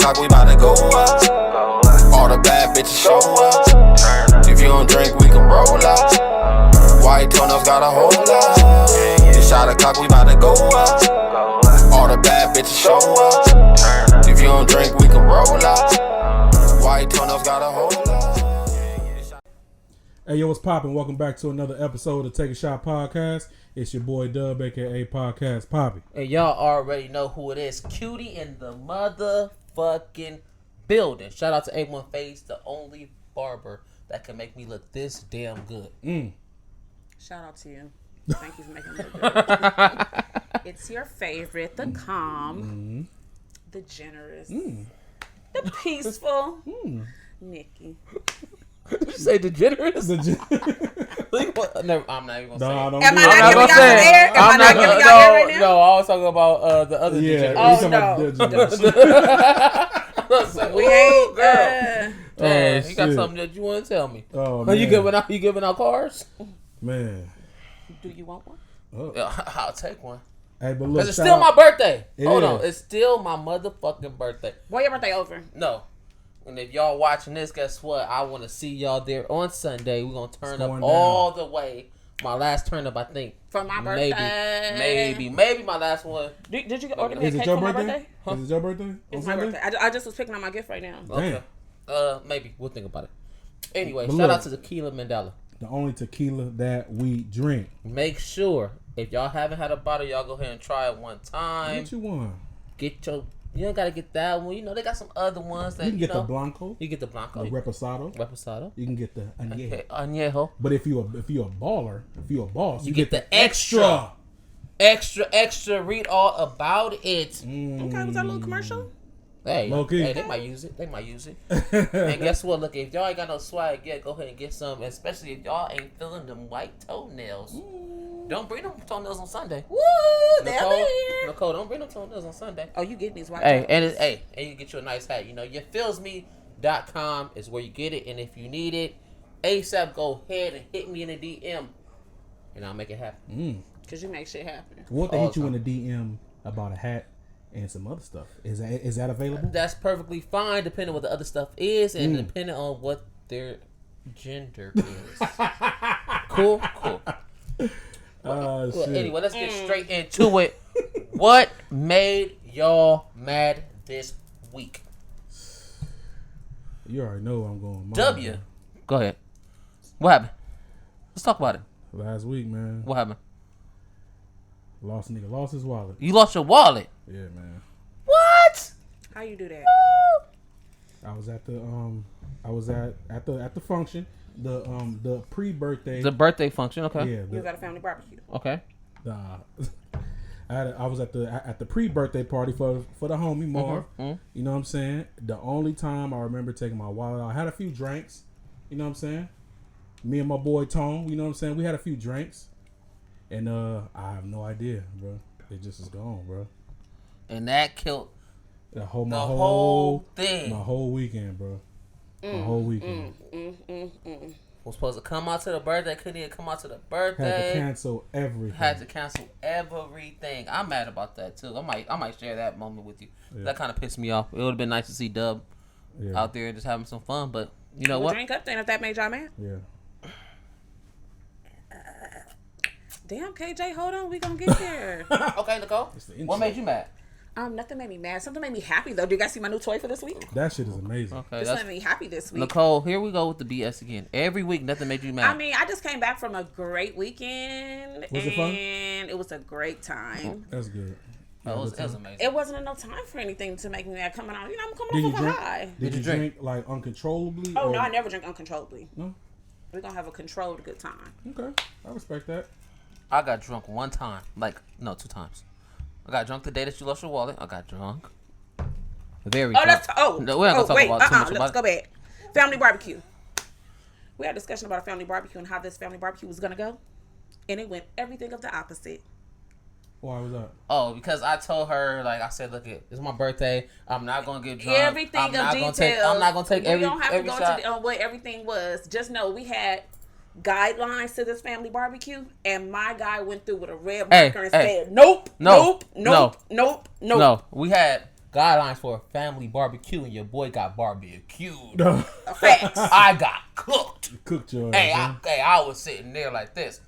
clock, we bout to go up. All the bad bitches show up. If you don't drink, we can roll up. White toenails got a hold up. This shot o'clock, we bout to go up. All the bad bitches show up. If you don't drink, we can roll up. White toenails got a hold up. Hey, yo, what's poppin'? Welcome back to another episode of Take a Shot Podcast. It's your boy Dub, a.k.a. Podcast Poppy. And y'all already know who it is. Cutie in the motherfucking building. Shout out to A1 Face, the only barber that can make me look this damn good. Shout out to you. Thank you for making me look good. It's your favorite, the calm, the generous, the peaceful, Nikki. Did you say degenerate? Am I I'm not even gonna No, say I it. don't not do giving it. y'all some air? Am I not giving y'all air right now? No, I was talking about the other degenerate. Yeah, We ain't. Damn, you got shit. something that you want to tell me? Oh, Are man. you giving out cars? Man. Do you want one? I'll take one. Hey, but look, Cause it's still my birthday. Hold on, is. it's still my motherfucking birthday. Boy, your birthday over. No. And if y'all watching this, guess what? I want to see y'all there on Sunday. We're going to turn up all the way. My last turn up, I think. For my birthday. Maybe my last one. Did you order me a Is it cake your for my birthday? birthday? Is it your birthday? It's my birthday. I just was picking out my gift right now. Okay. Maybe. We'll think about it. Anyway, But shout look, out to Tequila Mandela. The only tequila that we drink. Make sure, if y'all haven't had a bottle, y'all go ahead and try it one time. What you want? You don't got to get that one. You know, they got some other ones that, You can get the Blanco. You get the Blanco. The Reposado. Reposado. You can get the Añejo. Okay, Añejo. But if you a baller, if you a boss, You get the extra. Extra. Read all about it. Okay, was that a little commercial? Hey, Low-key. they might use it. And guess what? Look, if y'all ain't got no swag yet, go ahead and get some. Especially if y'all ain't feeling them white toenails. Don't bring them toenails on Sunday. Woo! Nicole, don't bring them toenails on Sunday. Oh, you getting these white And you get you a nice hat. You know, yourfeelsme.com is where you get it. And if you need it, ASAP, go ahead and hit me in the DM, and I'll make it happen. Because you make shit happen. What they hit you in the DM about a hat and some other stuff? Is that available? That's perfectly fine, depending on what the other stuff is, and depending on what their gender is. Cool. Well, Shit. anyway, let's get straight into it. What made y'all mad this week? You already know I'm going. W. Go ahead. What happened? Let's talk about it. Last week, man. What happened? Nigga lost his wallet. You lost your wallet. Yeah, man. What? How you do that? I was at the at the function, the pre-birthday. The birthday function. Okay. Yeah. You was at a family barbecue. Okay. I was at the pre-birthday party for the homie Marv. You know what I'm saying? The only time I remember taking my wallet out, I had a few drinks. You know what I'm saying? Me and my boy Tone. You know what I'm saying? We had a few drinks, and I have no idea, bro. It just is gone, bro. And that killed The whole thing. My whole weekend, bro. My whole weekend. Was supposed to come out to the birthday, couldn't even come out to the birthday. Had to cancel everything. I'm mad about that too. I might share that moment with you. Yeah. That kind of pissed me off. It would have been nice to see Dub out there just having some fun, but you know what? Drink up then if that made y'all mad. Yeah. Damn, KJ, hold on, we gonna get there. Okay, Nicole. What made you mad? Nothing made me mad. Something made me happy though. Do you guys see my new toy for this week? That shit is amazing. Okay, This made me happy this week. Nicole, here we go with the BS again. Every week, nothing made you mad. I mean, I just came back from a great weekend. Was it fun? And it was a great time. That's good. That was amazing. It wasn't enough time for anything to make me mad coming out. You know, I'm coming off of a high. Did you drink like uncontrollably? Oh, no, I never drink uncontrollably. No? We're going to have a controlled good time. Okay. I respect that. I got drunk one time. 2 times. I got drunk the day that you lost your wallet. I got drunk. Very drunk. No, we're not going to talk about too much about let's go back. Family barbecue. We had a discussion about a family barbecue and how this family barbecue was going to go. And it went everything of the opposite. Why was that? Oh, because I told her, like, I said, look, it's my birthday. I'm not going to get drunk. Everything I'm of not details. I'm not going to take every We don't have to go shot. into what everything was. Just know we had guidelines to this family barbecue, and my guy went through with a red marker and said, nope. No, we had guidelines for a family barbecue, and your boy got barbecued. Facts. I got cooked. Cooked your Hey, ass. I was sitting there like this.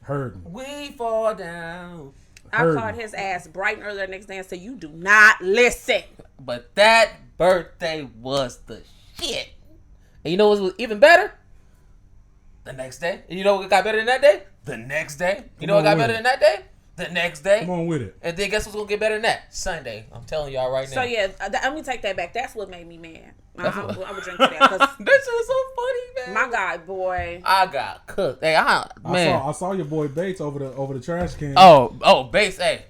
Hurting. We fall down. I called his ass bright and early the next day and said, "You do not listen." But that birthday was the shit. And you know what was even better? The next day. And you know what got better than that day? The next day. You know what got better than that day? The next day. Come on with it. And then guess what's gonna get better than that? Sunday. I'm telling y'all right now. So yeah, let me take that back. That's what made me mad. I would drink to that because that shit was so funny, man. my guy, boy. I got cooked. Hey, man. I saw your boy Bates over the trash can. Oh, base. Hey,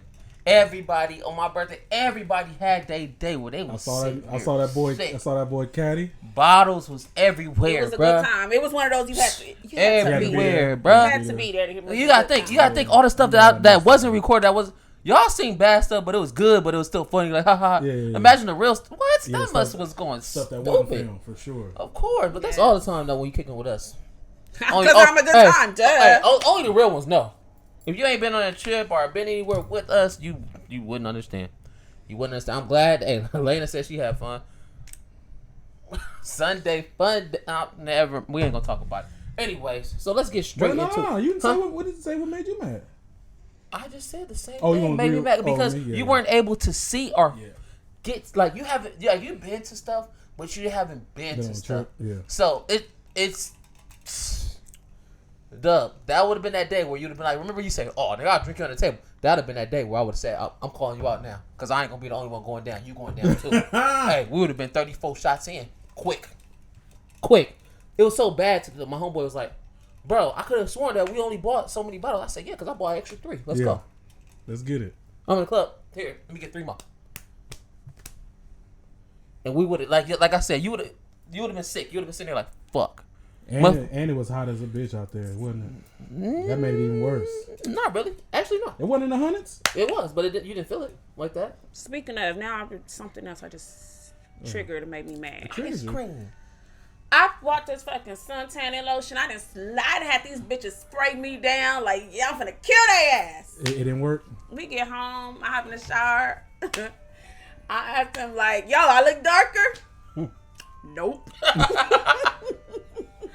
everybody on my birthday, everybody had their day where they was I saw that boy Caddy. Bottles was everywhere, It was a bruh. good time. It was one of those you had to Everywhere, be bruh. You had to be there. You gotta think all the stuff that wasn't recorded, that was y'all seen bad stuff, but it was good, but it was still funny. Like, haha. Yeah. Imagine the real what? Yeah, that must was going stuff that wasn't stupid. filmed for sure. Of course, but that's all the time though when you kicking with us. Because I'm a good time, duh. Hey, only the real ones know. If you ain't been on a trip or been anywhere with us, you wouldn't understand. You wouldn't understand. I'm glad. Hey, Elena said she had fun. Sunday fun. Never. We ain't gonna talk about it. Anyways, so let's get straight into. No. You didn't say what did you say? What made you mad? I just said the same Oh, you thing. gonna Made me agree- mad oh, because yeah. you weren't able to see or Yeah. get like you haven't. Yeah, you've been to stuff, but you haven't been to on stuff. trip, yeah. So it's. Dub, that would have been that day where you'd have been like, remember you say, "Oh, they got drinking on the table." That would have been that day where I would have said, "I'm calling you out now, because I ain't gonna be the only one going down. You going down too." Hey, we would have been 34 shots in, quick. It was so bad to my homeboy was like, "Bro, I could have sworn that we only bought so many bottles." I said, "Yeah, because I bought an extra 3. Let's go. Let's get it. I'm in the club. Here, let me get 3 more." And we would have like I said, you would have been sick. You would have been sitting there like, "Fuck." And it was hot as a bitch out there, wasn't it? That made it even worse. Not really. Actually, no. It wasn't in the hundreds? It was, but you didn't feel it like that. Speaking of, now something else I just triggered to make me mad. Ice cream. I bought this fucking suntanning lotion. I had these bitches spray me down like, yeah, I'm finna kill their ass. It didn't work? We get home, I hop in the shower. I asked them like, yo, I look darker? Nope.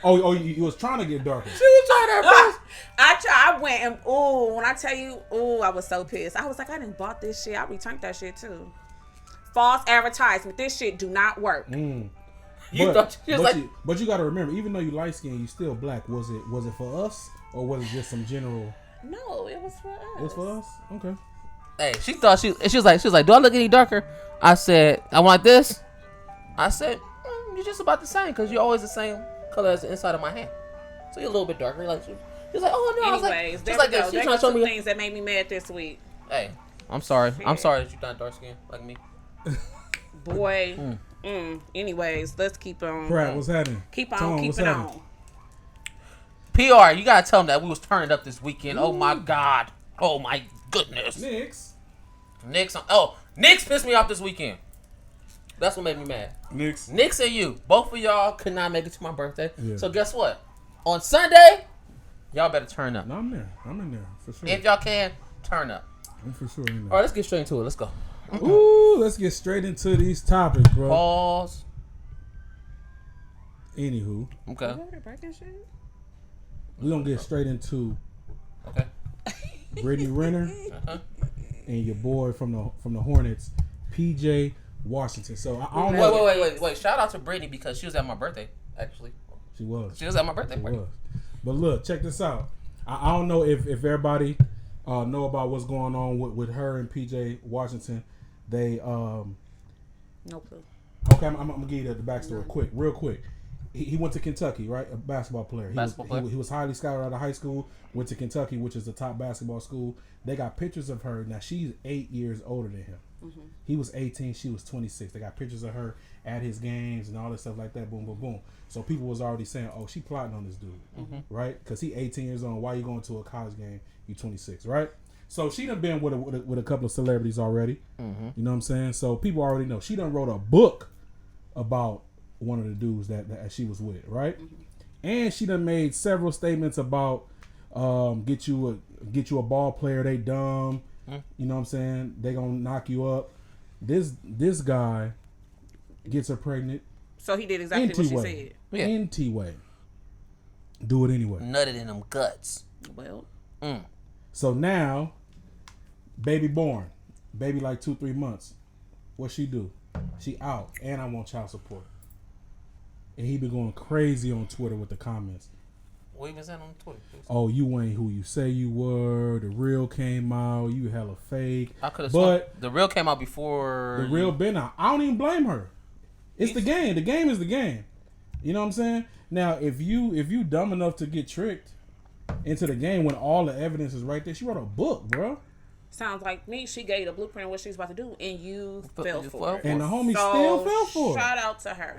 Oh, you was trying to get darker. She was trying her best. I went and, when I tell you, I was so pissed. I was like, I didn't bought this shit. I returned that shit too. False advertisement. This shit do not work. But you got to remember, even though you light skinned, you still black. Was it for us or was it just some general? No, it was for us. It was for us. Okay. Hey, she thought she was like, do I look any darker? I said, I want this. I said, you're just about the same because you're always the same color as the inside of my hand. So you're a little bit darker. Like she was like, oh no. Anyways, I was like, there she's were trying to show some me things that made me mad this week. Hey, I'm sorry. I'm sorry that you're not dark skinned like me. Boy. Anyways, let's keep on. Pratt, what's happening? Keep on Tone, keeping on. PR, you gotta tell them that we was turning up this weekend. Oh my God. Oh my goodness. Knicks pissed me off this weekend. That's what made me mad. Knicks and you. Both of y'all could not make it to my birthday. Yeah. So guess what? On Sunday, y'all better turn up. No, I'm there. I'm in there for sure. If y'all can, turn up. I'm for sure in there. All right, let's get straight into it. Let's go. Ooh, let's get straight into these topics, bro. Pause. Anywho. Okay. We're going to get straight into okay. Brittany Renner and your boy from the Hornets, PJ Washington. So I don't know. Wait. Shout out to Brittany because she was at my birthday, actually. She was at my birthday party. But look, check this out. I don't know if everybody know about what's going on with her and PJ Washington. They no clue. Okay, I'm gonna give you the backstory real quick. He went to Kentucky, right? A basketball player. He was highly scouted out of high school. Went to Kentucky, which is the top basketball school. They got pictures of her. Now she's 8 years older than him. Mm-hmm. He was 18. She was 26. They got pictures of her at his games and all that stuff like that. Boom, boom, boom. So people was already saying, "Oh, she plotting on this dude, right?" Because he 18 years old. Why you going to a college game? You 26, right? So she done been with a couple of celebrities already. You know what I'm saying? So people already know. She done wrote a book about one of the dudes that she was with, right? And she done made several statements about get you a ball player, they dumb. You know what I'm saying? They gonna knock you up. This guy gets her pregnant. So he did exactly what she Anyway. said. Yeah. Anyway. Do it anyway. Nutted in them guts. Well, So now, baby born. Baby like 2-3 months. What she do? She out. And I want child support. And he been going crazy on Twitter with the comments. What you been saying on Twitter? Please? Oh, you ain't who you say you were. The real came out. You hella fake. I could have. But The real came out before. the real been out. I don't even blame her. It's the game. The game is the game. You know what I'm saying? Now, if you dumb enough to get tricked into the game when all the evidence is right there, she wrote a book, bro. sounds like me. She gave you the blueprint of what she's about to do, and you fell for it. And the homie still fell for it. Shout out to her.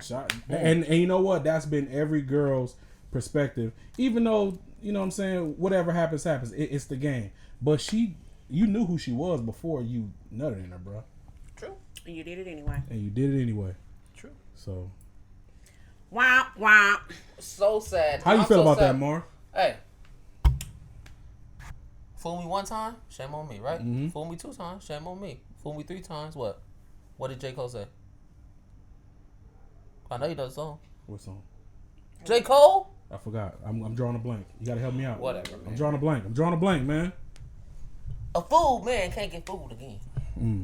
And you know what? That's been every girl's perspective. Even though, you know what I'm saying, whatever happens, happens. It's the game. But you knew who she was before you nutted in her, bro. True. And you did it anyway. True. So. Womp, womp. So sad. How you feel about that, Mar? Hey. Fool me one time, shame on me, right? Mm-hmm. Fool me 2 times, shame on me. Fool me 3 times, what? What did J. Cole say? I know you know the song. What song? J. Cole? I forgot. I'm drawing a blank. You gotta help me out. Whatever, man. I'm drawing a blank, man. A fooled man can't get fooled again.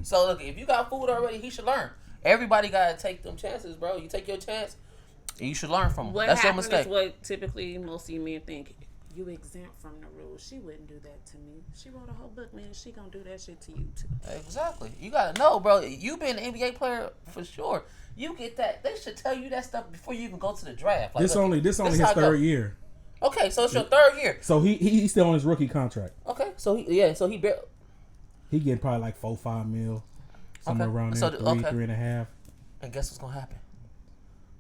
So look, if you got fooled already, he should learn. Everybody gotta take them chances, bro. You take your chance, and you should learn from them. What That's your happens mistake. is what typically most of you men think. You exempt from the rules. She wouldn't do that to me. She wrote a whole book, man. She gonna do that shit to you too. Exactly. You gotta know, bro. You been an NBA player for sure. You get that. They should tell you that stuff before you even go to the draft. Like, This only his third year. Okay, so it's your 3rd year. So he's still on his rookie contract. Okay, so he barely. He getting probably like 4-5 mil, somewhere around there, 3.5. And guess what's gonna happen?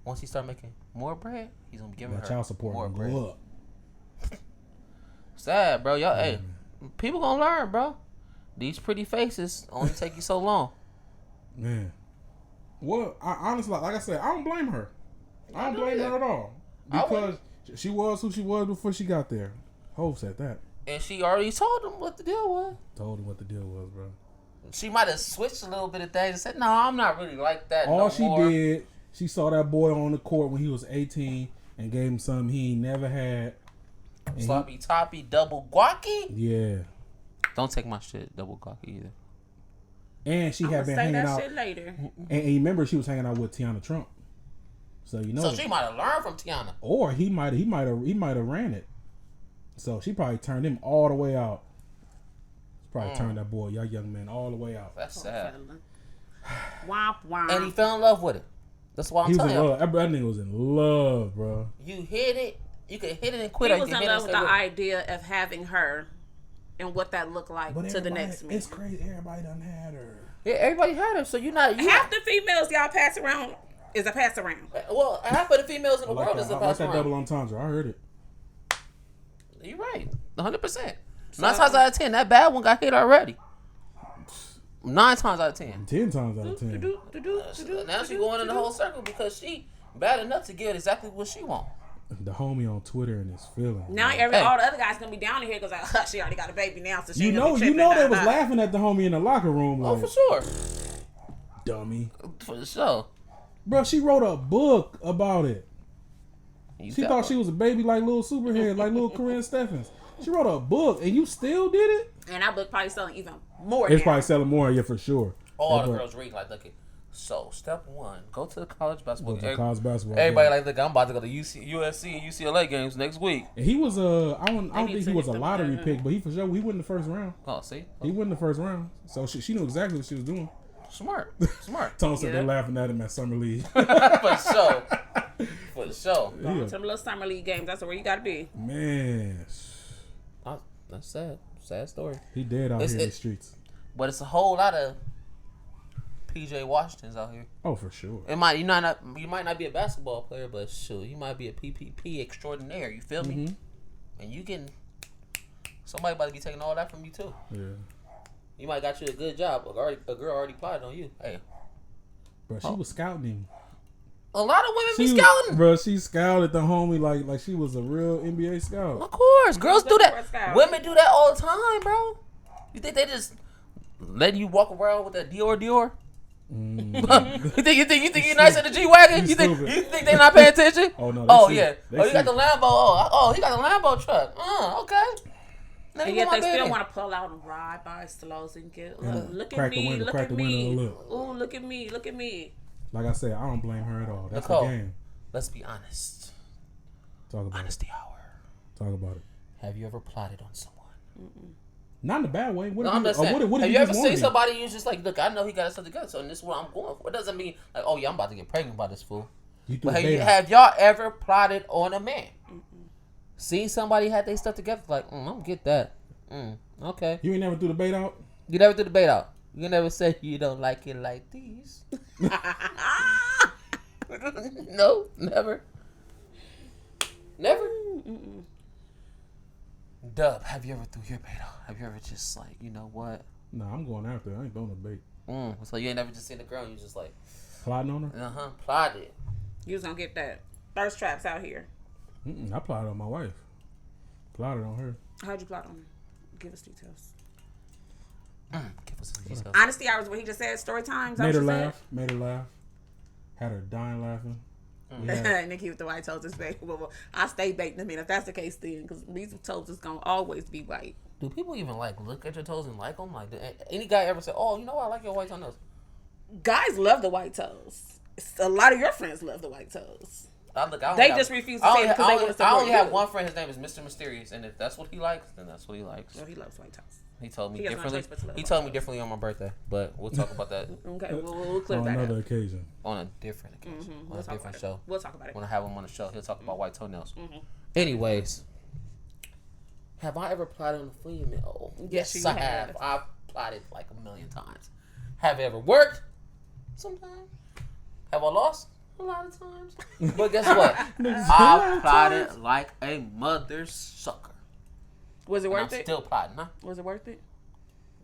Once he start making more bread, he's gonna be giving her Child support more gonna bread. go up. Sad, bro. Y'all, hey, people gonna learn, bro. These pretty faces only take you so long. Man. Well, I honestly, like I said, I don't blame her. I don't blame her at all. Because she was who she was before she got there. Hov said that. And she already told him what the deal was. Told him what the deal was, bro. She might have switched a little bit of things and said, "No, I'm not really like that." All no she more. did, she saw that boy on the court when he was 18 and gave him something he ain't never had. And Sloppy toppy double guacky. yeah. Don't take my shit double guacky either. And she had been say hanging that out. shit later. And you remember she was hanging out with Tiana Trump. So you know. So she might have learned from Tiana. Or he might have ran it. So she probably turned him all the way out. Probably turned that boy, young man, all the way out. That's sad. Womp, womp. And he fell in love with it. That's why I'm He was telling in you. love. That nigga was in love, bro. You hit it. You can hit it and quit. He or was you in can hit love it with and the stay idea of having her and what that looked like to the next man. It's crazy. Everybody done had her. Yeah, everybody had her. So you're not. Half the females y'all pass around is a pass around. Well, half of the females in the world is a I like pass that around. double entendre. I heard it. You're right. 100%. 9 times out of 10, that bad one got hit already. 9 times out of 10. 10 times out of 10. Now she going in the whole circle because she bad enough to get exactly what she want. The homie on Twitter and his feelings. Now all the other guys gonna be down here because like, she already got a baby now, so she You know they was laughing at the homie in the locker room. Like, Oh, for sure. dummy. For sure. Bro, she wrote a book about it. You She tell thought her. she was a baby like little Superhead, like little Corinne Steffens. She wrote a book and you still did it? And that book probably selling even more. It's now. probably selling more, yeah, for sure. All That the book- girls read like, look at. So, step 1, go to the college basketball Go to game. college basketball Everybody game. like, look, I'm about to go to USC and UCLA games next week. And he was I don't need think to he was a get them lottery done. pick, but he for sure he went in the first round. Oh, see? He went in the first round, so she knew exactly what she was doing. Smart. Tom said Yeah. they're laughing at him at summer league. For sure. For sure. Yeah. Some little summer league games. That's where you gotta be. Man, That's sad. Sad story. he dead out It's- here in it- the streets. But it's a whole lot of PJ Washingtons out here. Oh, for sure. You might not be a basketball player, but shoot, you might be a PPP extraordinaire. You feel me? And you can. Somebody about to be taking all that from you too. Yeah, You might got you a good job. A girl already plotted on you. Hey, bro, she was scouting him. a lot of women She be scouting. bro. She scouted the homie like she was a real NBA scout. Of course, girls do Good for a that. scout. Women do that all the time, bro. You think they just letting you walk around with that Dior? You think you're nice in the G-Wagon? You think they not paying attention? Oh no. Oh yeah. They Oh, you got see. the Lambo. Oh, he got the Lambo truck. Okay. And yet they still want to pull out and ride by slows and get look at me, look at me. Ooh, look at me, look at me. Like I said, I don't blame her at all. That's Nicole, the game. let's be honest. Talk about Honesty hour. it. Talk about it. Have you ever plotted on someone? Not in a bad way. What No, if I'm you, just saying. what if Have you ever just seen wanted it? somebody who's just like, look, I know he got stuff together, so this is what I'm going for. It doesn't mean like, oh yeah, I'm about to get pregnant by this fool. But have y'all ever plotted on a man? Seen somebody had their stuff together, like, I don't get that. Okay. You ain't never threw the bait out? You never threw the bait out. You never said you don't like it like these. No, never. Never. Dub, have you ever threw your bait out? Have you ever just like, you know what? Nah, I'm going after it. I ain't throwing the bait. So you ain't never just seen a girl and you just like, Plotting on her? plotted. You was gonna get that thirst traps out here. I plotted on my wife. Plotted on her. How'd you plot on her? Give us details. Give us some details. Honesty hours, what he just said, story times. Made her laugh. Had her dying laughing. Yeah. Nikki with the white toes is fake. Well, I stay baked. I mean, if that's the case, then because these toes is gonna always be white. Do people even like look at your toes and like them? Like, any guy ever say, "Oh, you know what? I like your white toenails." Guys love the white toes. A lot of your friends love the white toes. They just refuse to say it because they want to support I only have you. one friend. His name is Mr. Mysterious, and if that's what he likes, then that's what he likes. Well, he loves white toes. He told me He has no differently. choice but to love He white told me toes. differently on my birthday, but we'll talk about that Okay, we'll clear On that another up. occasion. on a different occasion, on We'll a talk different about show. it. We'll talk about it. When I have him on the show, he'll talk about white toenails. Anyways, have I ever plotted on a female? Yes, you I have. have. I've plotted like a million times. Have it ever worked? Sometimes. Have I lost? A lot of times. But guess what? I plotted like a mother sucker. Was it And worth I'm it? still plotting, huh? Was it worth it?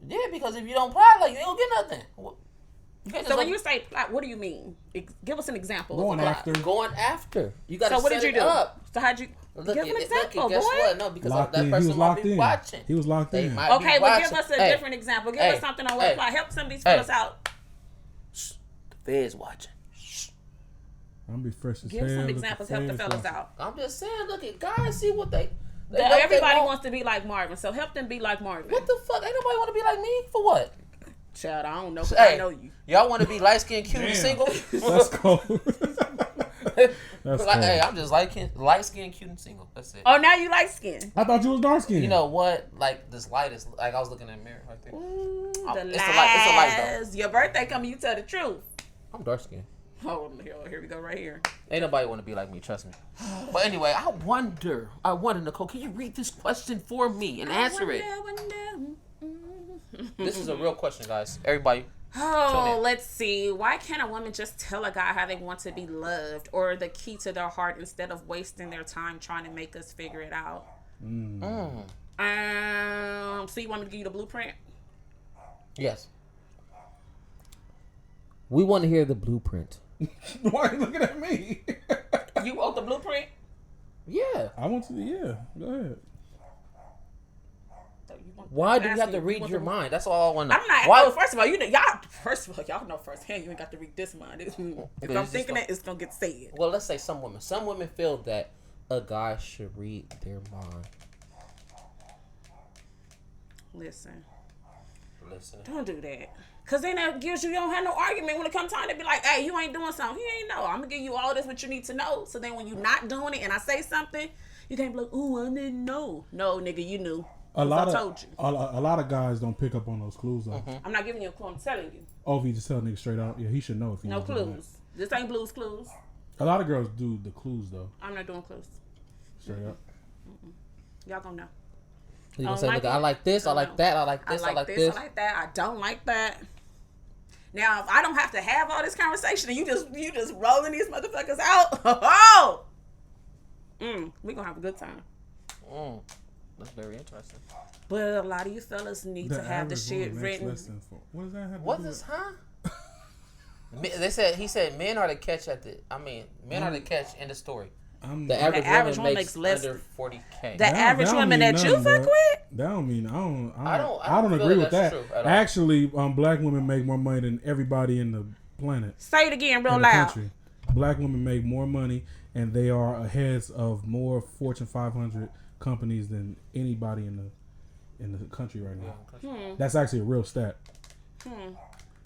Yeah, because if you don't plot, like, you ain't gonna get nothing. You can't So just when you say plot, what do you mean? Give us an example. Going of a plot. after. going after, you gotta So what set did you it do? up. So how'd you Look, give an example, guess boy? what? No, because Locked that in. He person was might locked be in. watching. He was locked They in. might be Okay, well, give watching. us a Hey, different example. Give hey, us something on what hey, plot. Help some of these hey. fellas out. The feds watching. I'm gonna be fresh as Give hell. some Look examples. at Help the feds fellas watching. out. I'm just saying, look at guys, see what they know Everybody they want. wants to be like Marvin, so help them be like Marvin. What the fuck? Ain't nobody want to be like me for what? Child, I don't know. 'Cause Hey, I know you. y'all want to be light skinned, cute, and Damn. single? That's cold. That's Like, hey, cold. I'm just light skinned, cute, and single. That's it. Oh, now you like skin. I thought you was dark skinned. You know what? Like this light is like I was looking in the mirror right there. Ooh, It's the a light- it's a light, though. lies. Your birthday coming, you tell the truth. I'm dark skinned. Oh, here we go, right here. Ain't nobody want to be like me, trust me. But anyway, I wonder, Nicole, can you read this question for me and answer it? This is a real question, guys. Everybody. Oh, Tune in. let's see. Why can't a woman just tell a guy how they want to be loved or the key to their heart instead of wasting their time trying to make us figure it out? So you want me to give you the blueprint? Yes. We want to hear the blueprint. Why are you looking at me? You wrote the blueprint? Yeah. I want to. Yeah, go ahead. So you want- Why do you ask have me, to you read want your the- mind? That's all I want to know. I'm not. Why? Oh, first of all, y'all know firsthand. You ain't got to read this mind. If I'm just thinking like- it, it's gonna get said. Well, let's say some women. Some women feel that a guy should read their mind. Listen, Listen. don't do that. Cause then that gives you don't have no argument when it comes time to be like, hey, you ain't doing something. He ain't know. I'm gonna give you all this what you need to know. So then when you not doing it and I say something, you can't be like, ooh, I didn't know. No, nigga, you knew. A lot I of told you. a lot of guys don't pick up on those clues though. I'm not giving you a clue. I'm telling you. Oh, if you just tell a nigga straight out, yeah, he should know if he No knows all clues. This ain't Blue's Clues. that. A lot of girls do the clues though, I'm not doing clues. straight up. Y'all gonna know. You I gonna don't say, like look, it. I like this, I Don't like know. that, I like this, I like this, I like that. I don't like that. Now, if I don't have to have all this conversation and you just rolling these motherfuckers out, we gonna have a good time. That's very interesting. But a lot of you fellas need to have the average shit woman makes written. less than four. What does that have to What do is, with- huh? He said men are the catch at the. I mean, men are the catch in the story. The average woman makes makes less under 40K. The average woman that you fuck with? That don't mean I don't feel agree with that's that. true at all. Actually, black women make more money than everybody in the planet. Say it again real in the loud. country. Black women make more money, and they are ahead of more Fortune 500 companies than anybody in the country right now. That's actually a real stat.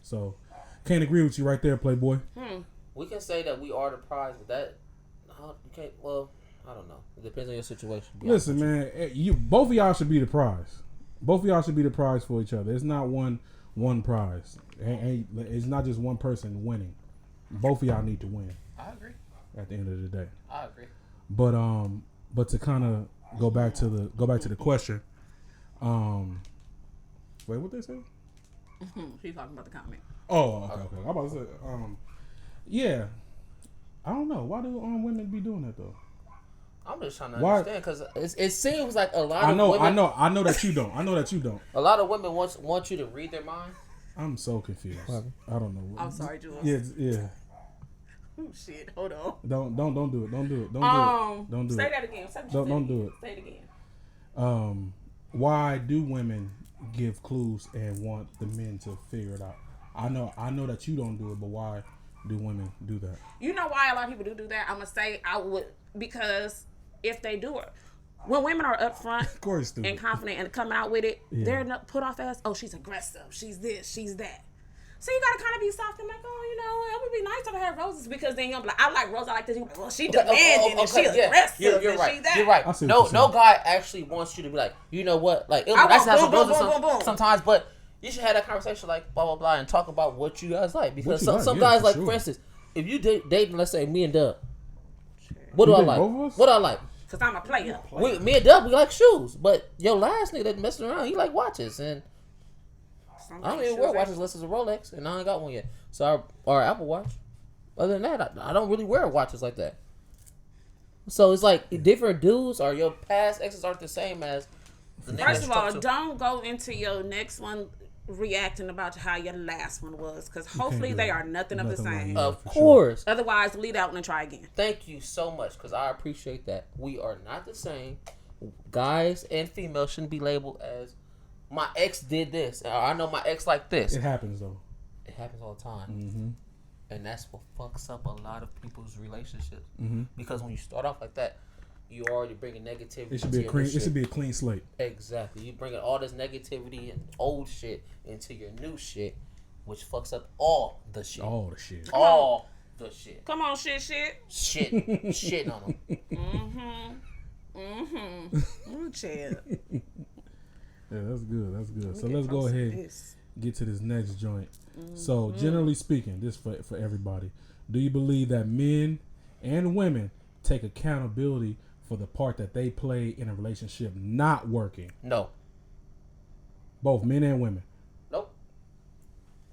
So, can't agree with you right there, Playboy. We can say that we are the prize, but that you can't. Well, I don't know. It depends on your situation. Listen, man, both of y'all should be the prize. Both of y'all should be the prize for each other. It's not one prize. It's not just one person winning. Both of y'all need to win. I agree. At the end of the day. I agree. But to kind of go back to the question. Wait, what they say? She's talking about the comment. Oh, okay. I'm about to say, yeah. I don't know. Why do women be doing that though? I'm just trying to understand because it seems like a lot of women. I know that you don't. A lot of women want you to read their mind. I'm so confused. I don't know. I'm sorry, Jules. Yeah. Oh shit! Hold on. Don't do it. Don't do it. Don't do it. Say that again. Don't do it. Say it again. Why do women give clues and want the men to figure it out? I know that you don't do it, but why do women do that? You know why a lot of people do that? I'm gonna say I would, because if they do it, when women are upfront Of course, and confident and coming out with it, they're not put off as, oh, she's aggressive, she's this, she's that. So you gotta kind of be soft and like, oh, it would be nice to have roses, because then you'll be like, I like Rose, I like this. You'll be like, well, she demanding and she aggressive. You're and right. she that. You're right. No guy actually wants you to be like, you know what? Like, that's how boom. Sometimes, but you should have that conversation like blah blah blah and talk about what you guys like, because some guys like, for instance, if you dating, let's say me and Dub, what do I like? What do I like? Cause I'm a player. Me and Dub, we like shoes, but your last nigga that messing around, he like watches, and I don't even wear watches unless it's a Rolex, and I ain't got one yet. So or Apple Watch. Other than that, I don't really wear watches like that. So it's like different dudes or your past exes aren't the same as the niggas. First of all, don't go into your next one reacting about how your last one was, because hopefully they are nothing of the same. Of course. Sure. Otherwise, leave out and try again. Thank you so much, because I appreciate that. We are not the same. Guys and females shouldn't be labeled as my ex did this, or I know my ex like this. It happens though. It happens all the time. Mm-hmm. And that's what fucks up a lot of people's relationships. Because when you start off like that, you already bringing negativity. It should be a clean slate. Exactly. You bringing all this negativity and old shit into your new shit, which fucks up all the shit. All the shit. All the shit. Come on, shit. Shitting on them. Ooh, Chad. Yeah, that's good. So let's go ahead and get to this next joint. So generally speaking, this for everybody, do you believe that men and women take accountability for the part that they play in a relationship not working? No. Both men and women? Nope.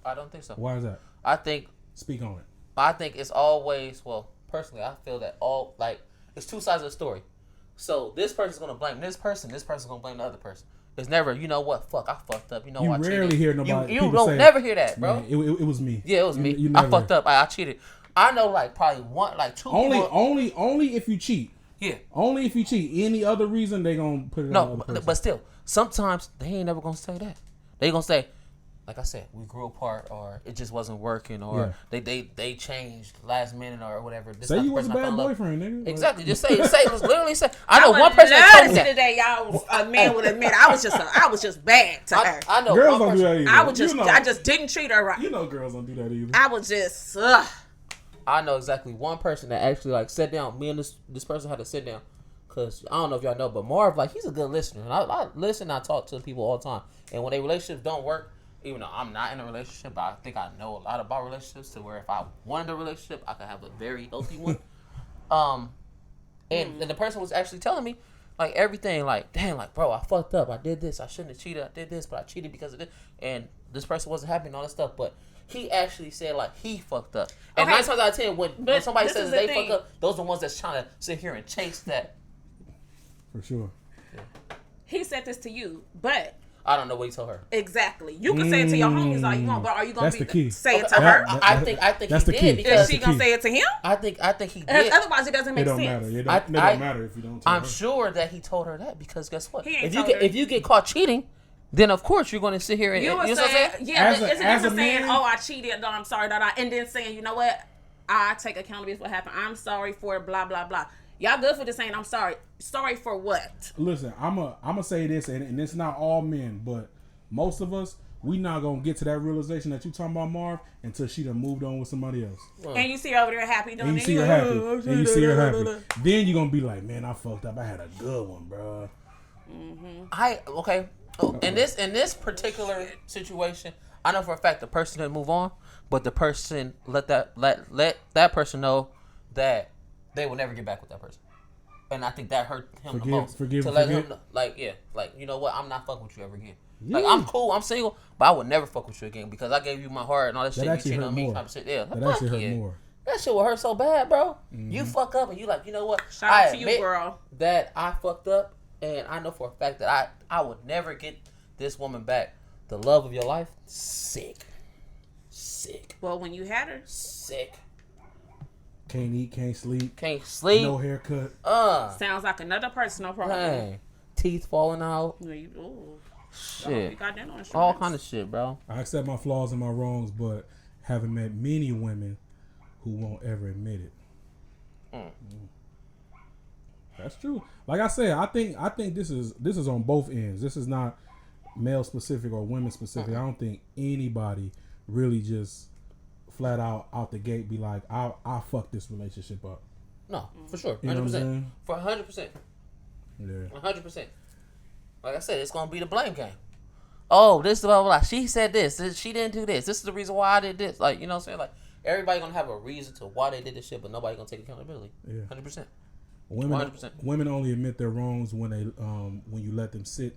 I don't think so. Why is that? Speak on it. I think it's always, well, personally, I feel that it's two sides of the story. So this person's going to blame this person's going to blame the other person. It's never, you know what, fuck, I fucked up. You know what, I cheated. You rarely hear nobody. You don't never hear that, bro. Man, it was me. Yeah, it was me. I fucked up. I cheated. I know, probably two people. Only if you cheat. Yeah. Only if you cheat. Any other reason, they gonna put it on the other person. But still, sometimes they ain't never gonna say that. They gonna say, like I said, we grew apart, or it just wasn't working, or they changed last minute, or whatever. This say you was a bad boyfriend, nigga. Exactly. Just say. Literally say. I know one person that told me that. Today, a man would admit I was just bad to her. I know. Girls don't do that either. I just didn't treat her right. You know, girls don't do that either. I was just. I know exactly one person that actually sat down. Me and this person had to sit down, cause I don't know if y'all know, but Marv he's a good listener, and I listen. I talk to people all the time, and when their relationships don't work. Even though I'm not in a relationship, but I think I know a lot about relationships to where if I wanted a relationship, I could have a very healthy one. And the person was actually telling me, everything, damn, bro, I fucked up. I did this. I shouldn't have cheated. I did this, but I cheated because of this. And this person wasn't happy and all that stuff. But he actually said, he fucked up. And 9 times out of 10, when somebody says they fucked up, those are the ones that's trying to sit here and chase that. For sure. He said this to you, but I don't know what he told her. Exactly. You can say it to your homies all you want, but are you gonna That's the key. say it to her? I think that's he the did key. because Is she gonna say it to him? I think he did. Otherwise, it doesn't It make don't sense. matter. It don't matter if you don't tell I'm her. sure that he told her that because guess what? He ain't If you get caught cheating, then of course you're going to sit here and You were know what I'm saying, saying? yeah, As a- it's a as a difference saying, man- "Oh, I cheated. No, I'm sorry." And then saying, "You know what? I take accountability for what happened. I'm sorry for blah blah blah." Y'all good for just saying, "I'm sorry." Sorry for what? Listen, I'm a say this, and it's not all men, but most of us, we not gonna get to that realization that you talking about, Marv, until she done moved on with somebody else. And you see her over there happy doing And you it. see her happy. And you see her happy. Then you gonna be like, man, I fucked up. I had a good one, bro. In this particular situation, I know for a fact the person didn't move on, but the person let that person know that they will never get back with that person. And I think that hurt him the most. Forgive. Let him know, you know what, I'm not fucking with you ever again. Yeah. Like, I'm cool, I'm single, but I would never fuck with you again because I gave you my heart and all that shit. That You cheated actually on me, hurt type of shit. Yeah, That actually hurt more. That shit will hurt so bad, bro. You fuck up and you like, you know what? Shout out to you, admit girl. that I fucked up, and I know for a fact that I would never get this woman back. The love of your life, sick. Well, when you had her, Sick. Can't eat, can't sleep, Can't sleep. no haircut. sounds like another personal problem. Dang. Teeth falling out. Ooh, Shit. you got dental insurance. All kind of shit, bro. I accept my flaws and my wrongs, but haven't met many women who won't ever admit it. That's true. Like I said, I think this is on both ends. This is not male specific or women specific. I don't think anybody really just flat out the gate be like, I fuck this relationship up. No, for sure. You know what I'm 100%. saying? For 100%. Yeah. 100%. Like I said, it's gonna be the blame game. Oh, this blah blah blah. She said this. She didn't do this. This is the reason why I did this. Like, you know what I'm saying? Like, everybody gonna have a reason to why they did this shit, but nobody gonna take accountability. Yeah. 100%. Women 100%. women only admit their wrongs when you let them sit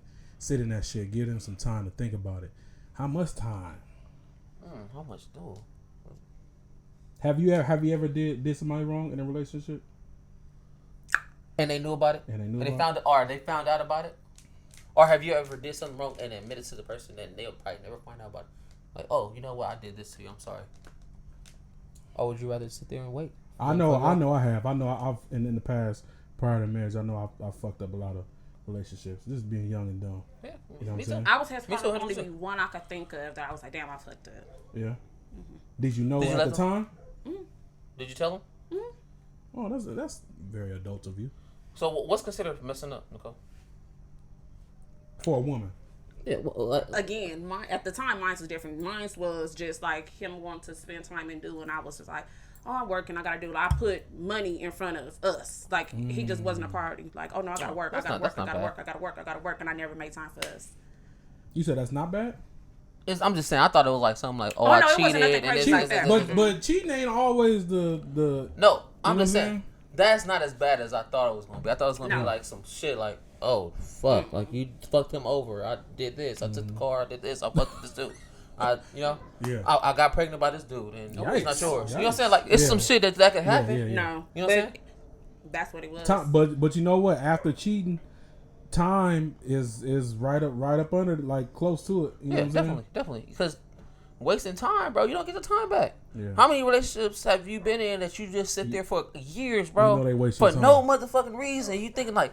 in that shit. Give them some time to think about it. How much time? How much do? Have you ever did somebody wrong in a relationship? And they knew about it. And they knew they about found it, or they found out about it. Or have you ever did something wrong and admitted to the person and they'll probably never find out about it? Like, oh, you know what? I did this to you. I'm sorry. Or would you rather sit there and wait? I know I have. I know I've in the past prior to marriage. I know I've fucked up a lot of relationships. This is being young and dumb. Yeah, You know what I'm me too. saying? I was having Me too, only 100%. be one I could think of that I was like, damn, I fucked up. Yeah. Did you know Did you at let the them? time? Did you tell him? Oh, that's very adult of you So what's considered messing up, Nicole? for a woman. Yeah, Again, at the time, mine was different. Mine was just like him wanting to spend time and do, and I was just like, oh, I'm working, I gotta do it. I put money in front of us. Like, he just wasn't a priority. Like, oh no, I gotta work, I gotta work, and I never made time for us. You said that's not bad. I'm just saying. I thought it was like something like, oh, Oh, I no, it cheated. wasn't nothing And crazy this, like this, that. this, this. But cheating ain't always the. No, I'm You know just what I'm saying saying? that's not as bad as I thought it was gonna be. I thought it was gonna be No. like some shit like, oh fuck, like you fucked him over. I did this. I took the car. I did this. I fucked this dude. Yeah. I got pregnant by this dude, and it's not Yikes. yours. You know what I'm saying? Like, it's Yeah. some shit that could happen. Yeah. No, You know what I'm but saying? that's what it was. Time, but you know what? After cheating, time is right up under, like, close to it. You know Yeah, what I'm saying? definitely. Because wasting time, bro, you don't get the time back. Yeah. How many relationships have you been in that you just sit there for years, bro, You know they waste for your no time. motherfucking reason? You thinking like,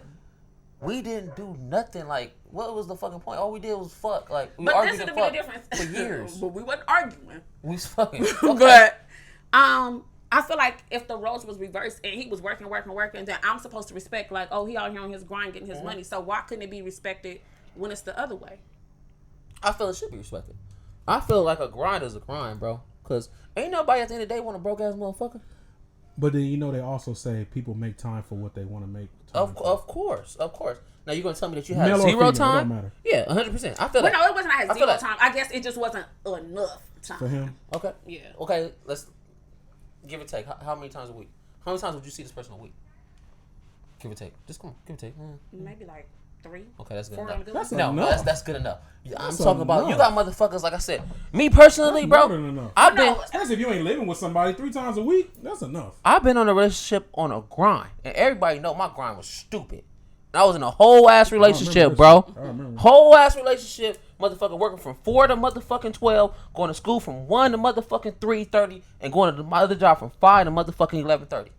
we didn't do nothing. Like, what was the fucking point? All we did was fuck. Like, we But argued this is and the fuck difference for years. but we wasn't arguing. We was fucking. Okay. But I feel like if the roles was reversed and he was working, then I'm supposed to respect, like, oh, he out here on his grind getting his money. So why couldn't it be respected when it's the other way? I feel it should be respected. I feel like a grind is a grind, bro. Because ain't nobody at the end of the day want a broke ass motherfucker. But then they also say people make time for what they want to make. Time for. Of course. Now you're gonna tell me that you had Male or zero female, it time? don't matter. Yeah, 100%. I feel But like no, it wasn't. I had I feel zero like- time. I guess it just wasn't enough time. For him. okay. Yeah. Okay, let's give or take. How many times a week? How many times would you see this person a week? Give or take. Just come on, give or take. Maybe like 3. Okay, that's good 4 enough. on the good That's one. No, enough. that's good enough. I'm That's talking about you got enough. motherfuckers like I said. Me personally, That's bro. more than enough. I've been Especially if you ain't living with somebody 3 times a week, that's enough. on a relationship on a grind, and everybody know my grind was stupid. I was in a whole ass relationship, that bro. shit. I remember. Whole ass relationship. motherfucking working from 4 to motherfucking 12, going to school from 1 to motherfucking 3:30, and going to my other job from 5 to motherfucking 11:30.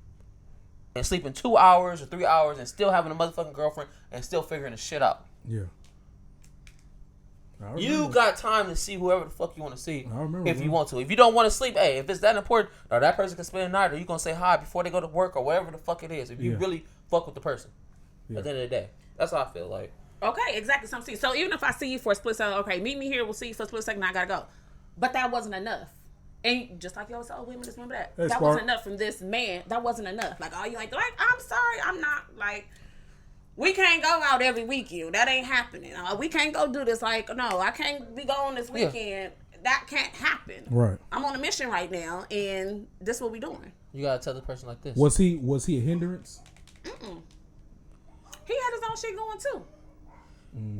And sleeping 2 hours or 3 hours and still having a motherfucking girlfriend and still figuring the shit out. Yeah. You got time to see whoever the fuck you want to see if you want to. If you don't want to sleep, hey, if it's that important, or that person can spend the night, or you going to say hi before they go to work or whatever the fuck it is. If you really fuck with the person at the end of the day. That's how I feel like. Okay, exactly. So even if I see you for a split second, okay, meet me here, we'll see you for a split second, I gotta go. But that wasn't enough. And just like you always say, oh, women just remember that. Hey, that wasn't enough from this man. That wasn't enough. Like, oh, you like, I'm sorry, I'm not, like, we can't go out every weekend. That ain't happening. We can't go do this. Like, no, I can't be going this weekend. Yeah. That can't happen. Right. I'm on a mission right now, and this is what we doing. You gotta tell the person like this. Was he a hindrance? Mm-mm. He had his own shit going too.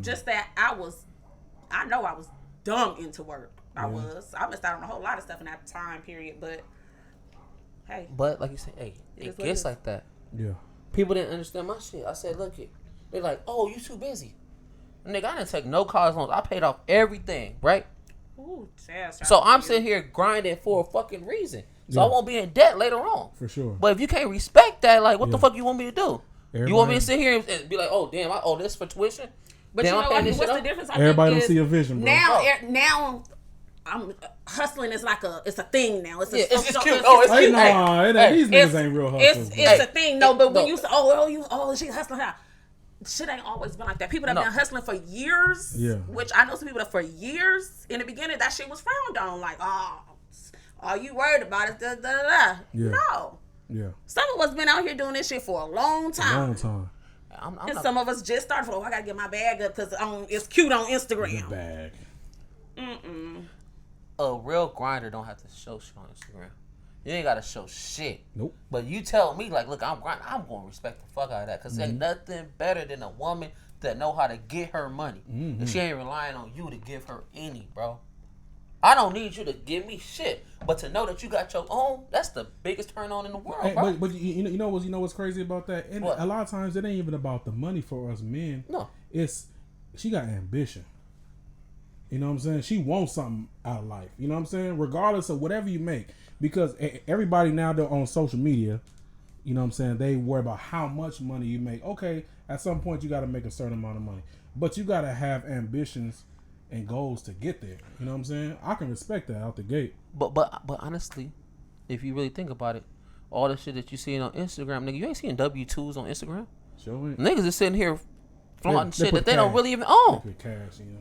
Just that I know I was dumb into work. I missed out on a whole lot of stuff in that time period, but hey. But like you said, hey, it gets like that. Yeah. People didn't understand my shit. I said, look it. They're like, oh, you too busy. Nigga, I didn't take no college loans. I paid off everything, right? Ooh, so I'm sitting here grinding for a fucking reason. So I won't be in debt later on. For sure. But if you can't respect that, like, what the fuck you want me to do? Everybody, you want me to sit here and be like, oh, damn, I owe this for tuition? But damn, you know what? What's the difference? Everybody don't see a vision, bro. Now, I'm hustling is like it's a thing now. It's just cute. It's cute. These niggas ain't real hustlers. It's a thing. No, but when you say, she hustling how? Shit ain't always been like that. People that been hustling for years, which I know some people that for years in the beginning that shit was frowned on. Like, all you worried about is da da da. Yeah. No. Yeah. Some of us been out here doing this shit for a long time. I'm some of us just started. I gotta get my bag up because it's cute on Instagram. Bag. A real grinder don't have to show shit on Instagram. You ain't gotta show shit. Nope. But you tell me, like, look, I'm grinding. I'm gonna respect the fuck out of that because ain't nothing better than a woman that know how to get her money. And she ain't relying on you to give her any, bro. I don't need you to give me shit, but to know that you got your own, that's the biggest turn on in the world, bro. But you know what's crazy about that? And a lot of times it ain't even about the money for us men. No. It's she got ambition. You know what I'm saying? She wants something out of life. You know what I'm saying? Regardless of whatever you make. Because everybody now on social media, you know what I'm saying, they worry about how much money you make. Okay, at some point you got to make a certain amount of money. But you got to have ambitions and goals to get there. You know what I'm saying? I can respect that out the gate. But honestly, if you really think about it, all the shit that you seeing on Instagram, nigga, you ain't seeing W-2s on Instagram. Sure ain't. Niggas is sitting here flaunting shit that they don't really even own. own. They put cash, you know.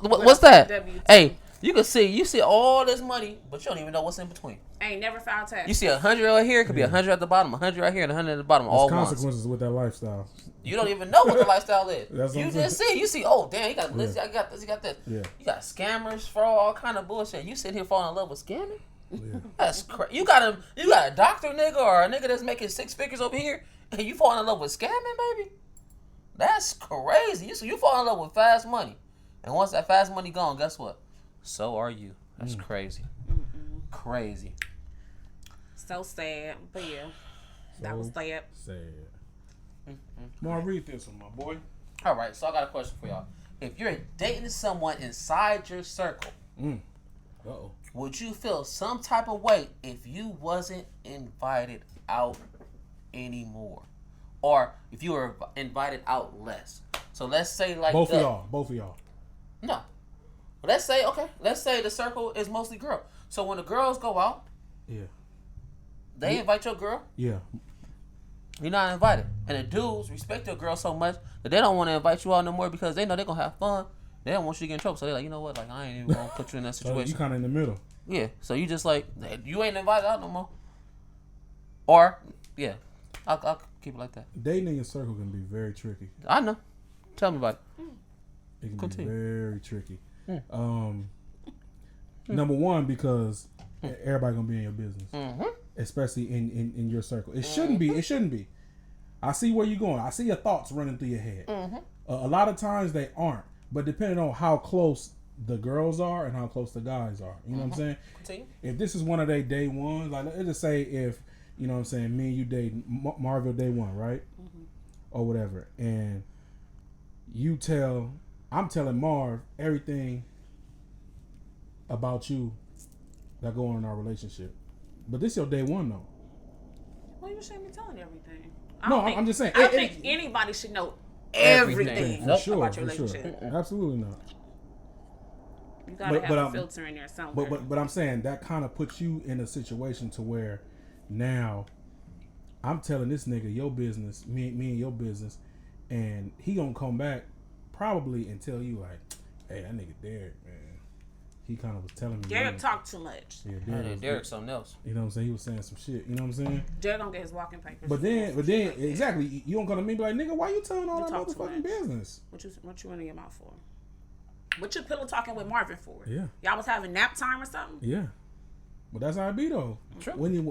What's that? W2. Hey, you see all this money, but you don't even know what's in between. Ain't never filed tax. You see 100 right here, it could be 100 at the bottom, 100 right here, and 100 at the bottom. There's all consequences once. With that lifestyle. You don't even know what the lifestyle is. You just see. You see, oh damn, he got this, I got this, he got this. Yeah. You got scammers, fraud, all kind of bullshit. You sitting here falling in love with scamming? Yeah. That's crazy. You got a doctor nigga or a nigga that's making 6 figures over here, and you falling in love with scamming, baby? That's crazy. You fall in love with fast money. And once that fast money gone, guess what? So are you. That's crazy. Crazy. So sad. But yeah, that was sad. Well, read this one, my boy. All right, so I got a question for y'all. If you're dating someone inside your circle, would you feel some type of way if you wasn't invited out anymore? Or if you were invited out less? So let's say like both of y'all. No. Let's say the circle is mostly girl. So when the girls go out, they invite your girl. Yeah. You're not invited. And the dudes respect your girl so much that they don't want to invite you out no more because they know they're going to have fun. They don't want you to get in trouble. So they're like, you know what? Like, I ain't even going to put you in that situation. So you kind of in the middle. Yeah. So you just like, you ain't invited out no more. Or, yeah. I'll keep it like that. Dating in your circle can be very tricky. I know. Tell me about it. It can be very tricky. Number one, because everybody gonna be in your business, especially in your circle. It shouldn't be. It shouldn't be. I see where you're going. I see your thoughts running through your head. A lot of times they aren't, but depending on how close the girls are and how close the guys are, you know what I'm saying. Continue. If this is one of their day ones, like let's just say if you know what I'm saying, me and you date Marvel day one, right, or whatever, and you tell I'm telling Marv everything about you that go on in our relationship. But this your day one though. Well, you shouldn't be telling everything. I'm just saying. I don't think anybody should know everything for sure, about your for sure. relationship. Absolutely not. You gotta have a filter in there somewhere. But I'm saying that kind of puts you in a situation to where now I'm telling this nigga your business, me and your business, and he gonna come back probably and tell you like, hey, that nigga Derek, man, he kind of was telling me. Derek talked too much. Yeah, Derek's something else. You know what I'm saying? He was saying some shit. You know what I'm saying? Derek don't get his walking papers. But then exactly, you don't come to me and be like, nigga, why you telling all that motherfucking business? What you running your mouth for? What you pillow talking with Marvin for? Yeah. Y'all was having nap time or something? Yeah. But that's how it be though. True. When you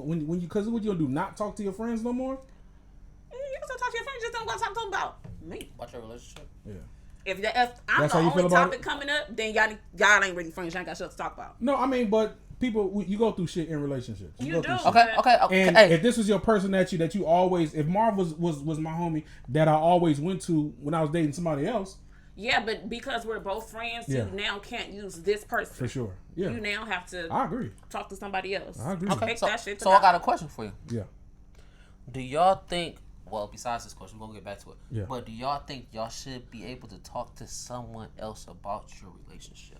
because what you gonna do? Not talk to your friends no more? You can still talk to your friends, just don't go talk to them about me. About your relationship. Yeah. If I'm That's the how you feel only about topic coming up, then y'all ain't really friends. Y'all ain't got shit to talk about. No, I mean, but people, you go through shit in relationships. You go do. through shit. Okay. And Hey. if this was your person that you always, if Marv was my homie that I always went to when I was dating somebody else. Yeah, but because we're both friends, Yeah. you now can't use this person. For sure. Yeah. You now have to I agree. talk to somebody else. I agree. Okay. Take So, that shit to so I got a question for you. Yeah. Do y'all think? Well, besides this question, we're gonna get back to it. Yeah. But do y'all think y'all should be able to talk to someone else about your relationship?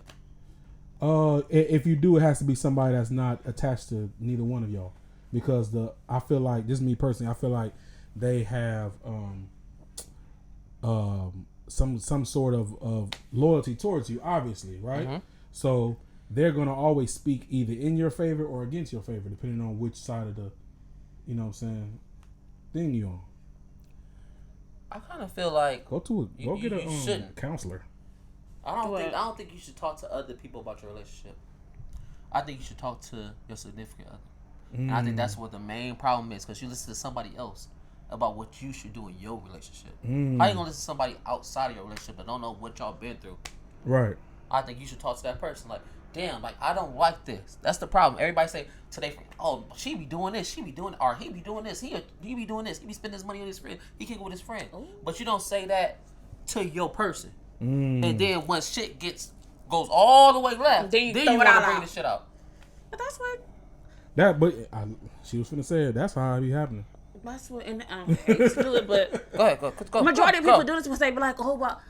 If you do, it has to be somebody that's not attached to neither one of y'all, because I feel like, just me personally, I feel like they have some sort of loyalty towards you, obviously, right? Mm-hmm. So they're gonna always speak either in your favor or against your favor, depending on which side of the, you know what I'm saying, thing you on. I kind of feel like Go get a shouldn't. counselor. I don't think you should talk to other people about your relationship. I think you should talk to your significant other. And I think that's what the main problem is, because you listen to somebody else about what you should do in your relationship. How you gonna listen to somebody outside of your relationship that don't know what y'all been through? Right. I think you should talk to that person. Like, damn, like, I don't like this. That's the problem. Everybody say today, oh, she be doing this, she be doing, or he be doing this, he be doing this, he be spending his money on his friend, he kick it with his friend. Ooh. But you don't say that to your person. And then when shit goes all the way left, then you want to bring the shit out. But that's what. She was finna say it. That's how it be happening. That's what, and I hate to do it, but go. Majority of people do this because they be like, oh, well,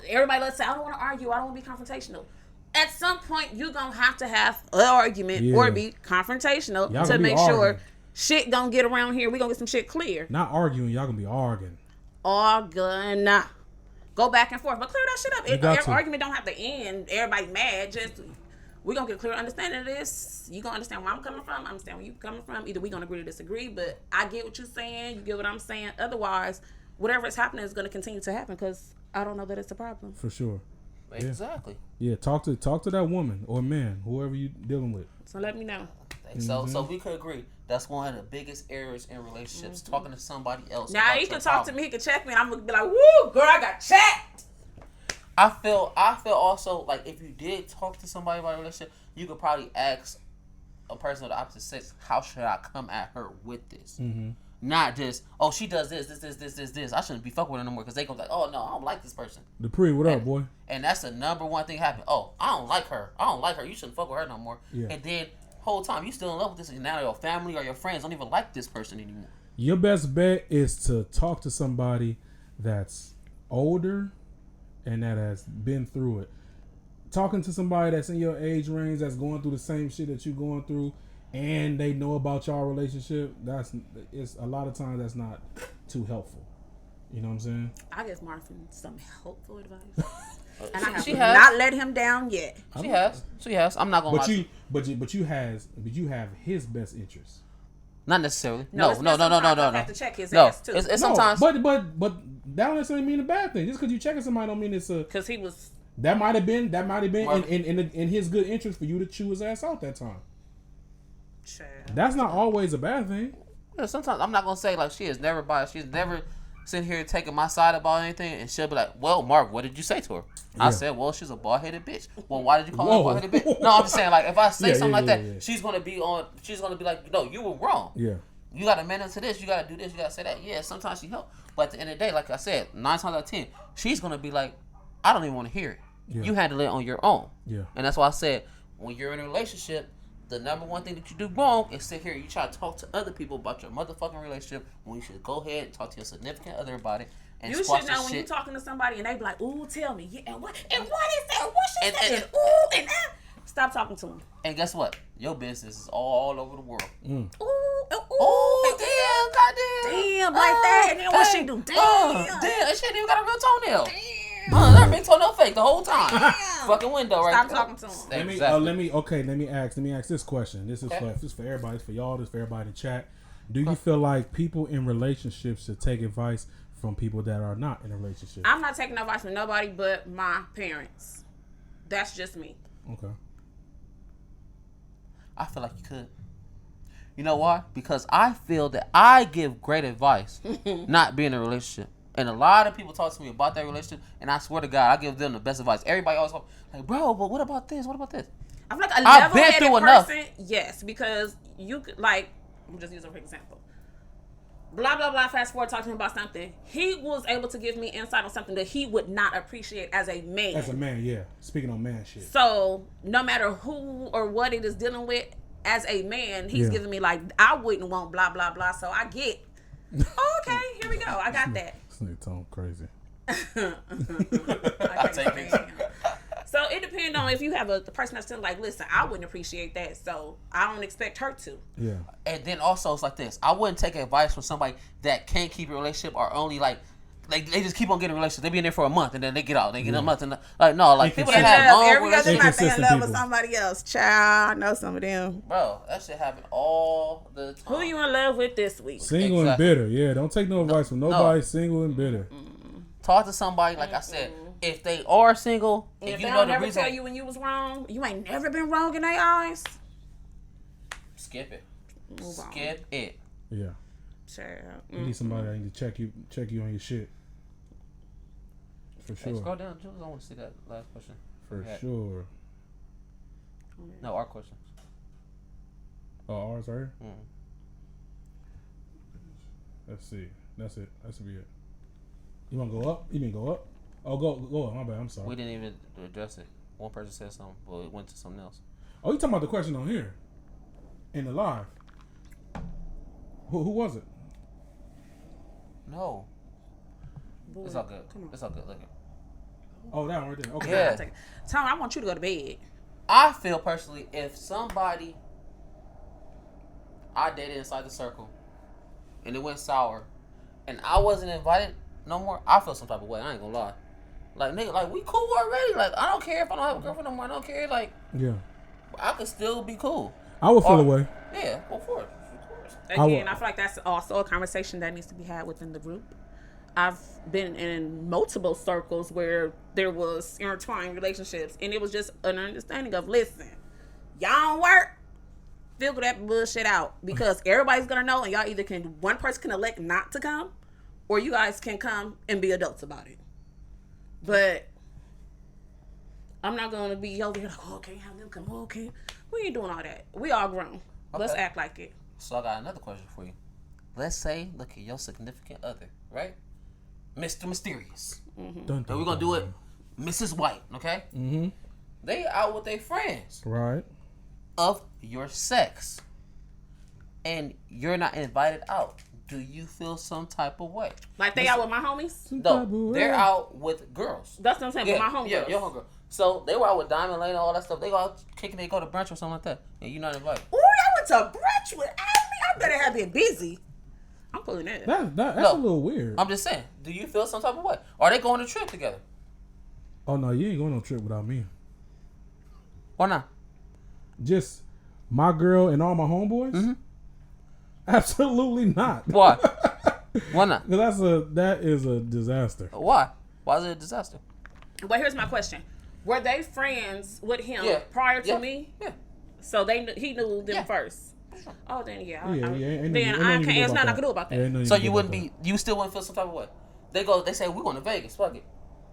everybody let's say, I don't want to argue, I don't want to be confrontational. At some point, you're going to have an argument or be confrontational to make sure shit gonna get around here. We gonna get some shit clear. Not arguing, y'all gonna be arguing. Go back and forth, but clear that shit up. Every argument don't have to end. Everybody mad. Just we gonna get a clear understanding of this. You gonna understand where I'm coming from. I understand where you coming from. Either we gonna agree to disagree, but I get what you're saying. You get what I'm saying. Otherwise, whatever is happening is gonna continue to happen because I don't know that it's a problem. For sure. Exactly. Yeah. Talk to that woman or man, whoever you dealing with. So let me know. So we could agree. That's one of the biggest errors in relationships. Talking to somebody else. Now he can talk to me. He can check me, and I'm gonna be like, "Woo, girl, I got checked." I feel also like if you did talk to somebody about a relationship, you could probably ask a person of the opposite sex, "How should I come at her with this?" Mm-hmm. Not just, "Oh, she does this. I shouldn't be fucking with her no more," because they go like, "Oh no, I don't like this person." Dupree, what up, boy? And that's the number one thing happen. "Oh, I don't like her. You shouldn't fuck with her no more." Yeah. And then whole time you still in love with this, and now your family or your friends don't even like this person anymore. Your best bet is to talk to somebody that's older and that has been through it. Talking to somebody that's in your age range that's going through the same shit that you're going through, and they know about y'all relationship, it's a lot of times that's not too helpful. You know what I'm saying? I guess Marvin some helpful advice. And I have not let him down yet. She has. I'm not gonna lie. But you have his best interest. Not necessarily. No. I have to check his ass too. It's sometimes. But that don't necessarily mean a bad thing. Just because you checking somebody don't mean it's a. Because he was. That might have been in his good interest for you to chew his ass out that time. Sure. That's not always a bad thing. Yeah, sometimes I'm not gonna say like she is never biased. She's never sitting here taking my side about anything, and she'll be like, "Well, Mark, what did you say to her?" I said, "Well, she's a bald-headed bitch." "Well, why did you call her a bald-headed bitch?" No, I'm just saying, like, if I say something like that, she's gonna be like, "No, you were wrong. Yeah, you gotta amend to this. You gotta do this. You gotta say that." Yeah, sometimes she help, but at the end of the day, like I said, 9 times out of 10, she's gonna be like, I don't even want to hear it. Yeah. You handle it on your own. Yeah. And that's why I said, when you're in a relationship, the number one thing that you do wrong is sit here and you try to talk to other people about your motherfucking relationship when you should go ahead and talk to your significant other about it. And You should know when you're talking to somebody and they be like, ooh, tell me. Yeah, and what is that? What she said? Ooh, and that. Stop talking to them. And guess what? Your business is all over the world. Mm. Ooh, damn, goddamn. Damn, like that. And then what she do? Damn. Damn, and she ain't even got a real toenail. That big toenail fake the whole time. Fucking window right Stop there. talking to them. Exactly. Let me ask this question. This is for everybody. It's for y'all. This is for everybody in chat. Do you feel like people in relationships should take advice from people that are not in a relationship? I'm not taking advice from nobody but my parents. That's just me. Okay. I feel like you could. You know why? Because I feel that I give great advice not being in a relationship. And a lot of people talk to me about that relationship, and I swear to God, I give them the best advice. Everybody always like, bro, but what about this? What about this? I feel like a I've been through level-headed person, yes, because you could, like, I'm just using for example. Blah, blah, blah, fast forward, talking to him about something. He was able to give me insight on something that he would not appreciate as a man. As a man, yeah. Speaking on man shit. So, no matter who or what it is dealing with, as a man, he's giving me, like, I wouldn't want blah, blah, blah. So, I get, okay, here we go. I got that. This nigga tone crazy. I take it. So, it depends on if you have the person that's still like, listen, I wouldn't appreciate that. So, I don't expect her to. Yeah. And then also it's like this. I wouldn't take advice from somebody that can't keep a relationship or only like they just keep on getting a relationship. They be in there for a month and then they get out. They get a month and like no, like people that have long Every other relationships. month they in love with people. somebody else. Child, I know some of them. Bro, that shit happen all the time. Who you in love with this week? Single and bitter. Yeah, don't take no advice from nobody. Single and bitter. Talk to somebody, like I said, if they are single, and If you they know don't the never reason. tell you when you was wrong, you ain't never been wrong in their eyes. Skip it. Move on. Skip it. Yeah. Child. You need somebody that need to check you on your shit. For Hey, sure. scroll down, Jules. I want to see that last question. For sure. No, our question. Oh, ours right here? Mm. Let's see. That's it. That should be it. You want to go up? You mean go up? Oh, go up. My bad. I'm sorry. We didn't even address it. One person said something, but it went to something else. Oh, you talking about the question on here? In the live? Who was it? No. Boy, It's all good. come on. It's all good. Look. Oh, that one right there. Okay. Yeah. I'll take it. Tom, I want you to go to bed. I feel personally, if somebody I dated inside the circle and it went sour and I wasn't invited no more, I feel some type of way. I ain't gonna lie. Like, nigga, like, we cool already. Like, I don't care if I don't have a girlfriend no more. I don't care. Like, Yeah. I could still be cool. I would feel away. Yeah, go for it. Of course. Again, I feel like that's also a conversation that needs to be had within the group. I've been in multiple circles where there was intertwined relationships, and it was just an understanding of, listen, y'all don't work, figure that bullshit out, because everybody's gonna know, and y'all either can, one person can elect not to come, or you guys can come and be adults about it. But I'm not gonna be over here like, oh, can't have them come, oh, okay. We ain't doing all that. We all grown. Let's act like it. So I got another question for you. Let's say, look at your significant other, right? Mr. Mysterious. Dun, dun, And we're gonna do it Mrs. White, okay? Mm-hmm. They out with their friends Right. of your sex. And you're not invited out. Do you feel some type of way? Like they out with my homies? No, they're out with girls. That's what I'm saying, with my homegirls. Yeah, your homegirl. So they were out with Diamond Lane and all that stuff. They go out kicking, they go to brunch or something like that. And you're not invited. Ooh, y'all went to brunch with Abby. I better have been busy. I'm pulling that. That's No. a little weird. I'm just saying, do you feel some type of way? Are they going on a trip together? Oh, no, you ain't going on a trip without me. Why not? Just my girl and all my homeboys? Mm-hmm. Absolutely not. Why? Why not? Because that is a disaster. Why? Why is it a disaster? But here's my question: were they friends with him prior to me? Yeah. So he knew them Yeah. first. Oh, then Then I can't. There's nothing I can do about that. So you wouldn't be, you still wouldn't feel some type of way. They say we're going to Vegas. Fuck it.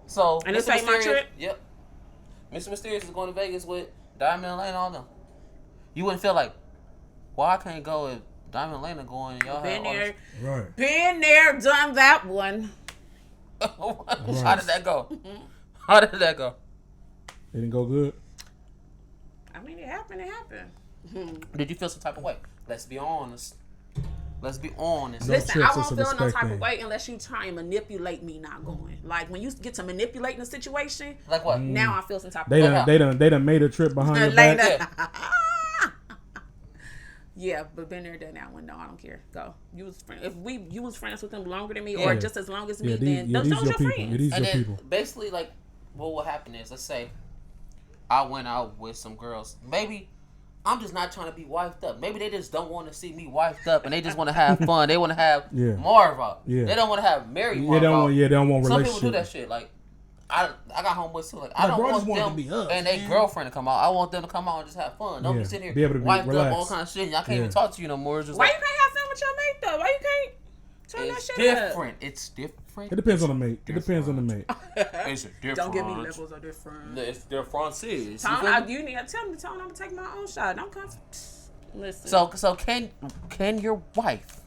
So And this ain't my trip? Yep. Mr. Mysterious is going to Vegas with Diamond Lane and all them. You wouldn't feel like, why I can't go if Diamond Lane are going and y'all Been have all there, Right. been there, done that one. this- How did that go? How did that go? It didn't go good. I mean, it happened. Did you feel some type of way? Let's be honest. Listen, trips, I it's won't a feel no respect type thing. of way unless you try and manipulate me not going. Like when you get to manipulating the situation, Like what? now I feel some type of They way. done made a trip behind your Later. back. Yeah, but been there, done that one. No, I don't care. Go. You was you was friends with them longer than me, or just as long as me, then those these your your people. friends. Yeah, these And your then people. basically, like, what will happen is, let's say, I went out with some girls. Maybe I'm just not trying to be wifed up. Maybe they just don't want to see me wifed up, and they just want to have fun. They want to have Marv out. Yeah. They don't want to have Mary Marv They don't out. want. Yeah, they don't want Some relationship. people do that shit. Like, I got homeboys too. Like, I don't bro, I want just want it them to be us, and their girlfriend to come out. I want them to come out and just have fun. Don't be sitting here Be able to be wiped up, relaxed. all kind of shit. And I can't even talk to you no more. It's just Why like, you can't have fun with your mate though? Why you can't turn that it's shit different. It's different. It depends on the mate. It depends on the mate. It's different. Don't give me levels of different. It's different. Sis. You need to tell me. I'm gonna take my own shot. Don't come. Listen. So can your wife